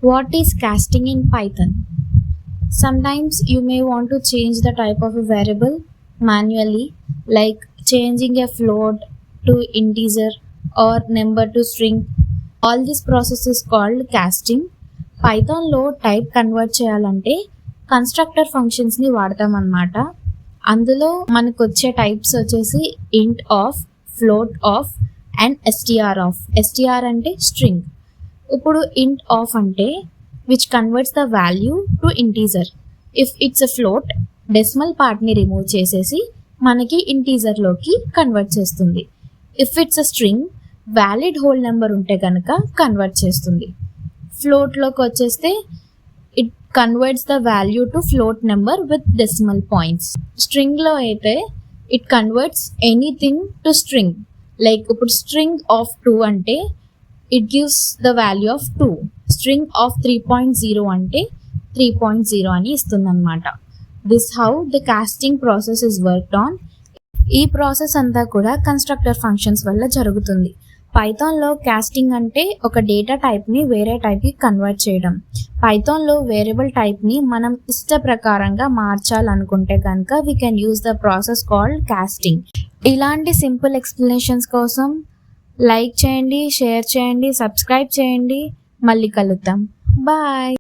What is casting in Python? Sometimes you may want to change the type of a variable manually, like changing a float to integer or number to string. All this process is called casting. పైథాన్లో type convert చేయాలంటే constructor ఫంక్షన్స్ని వాడతామన్నమాట. అందులో మనకు వచ్చే types వచ్చేసి int of, float of and STR of. STR అంటే string. ఇప్పుడు ఇంట్ ఆఫ్ అంటే which converts the value to integer. If it's a float, decimal పార్ట్ని రిమూవ్ చేసేసి మనకి ఇంటీజర్లోకి కన్వర్ట్ చేస్తుంది. If it's a string, valid whole number ఉంటే కనుక కన్వర్ట్ చేస్తుంది. ఫ్లోట్లోకి వచ్చేస్తే it converts the value to float number with decimal points. స్ట్రింగ్లో అయితే it converts anything to string. Like ఇప్పుడు స్ట్రింగ్ ఆఫ్ 2 అంటే it gives the value of 2. String of 3.0 అంటే 3.0 అని ఇస్తుందన్నమాట. This how the casting process is worked on. ఈ process అంతా కూడా constructor functions వల్ల జరుగుతుంది. పైథాన్లో కాస్టింగ్ అంటే ఒక డేటా టైప్ని వేరే టైప్కి కన్వర్ట్ చేయడం. పైథాన్లో వేరియబుల్ టైప్ని మనం ఇష్ట ప్రకారంగా మార్చాలనుకుంటే కనుక we can use the process called casting. ఇలాంటి సింపుల్ ఎక్స్ప్లెనేషన్స్ కోసం లైక్ చేయండి, షేర్ చేయండి, సబ్స్క్రైబ్ చేయండి. మళ్ళీ కలుద్దాం. బాయ్.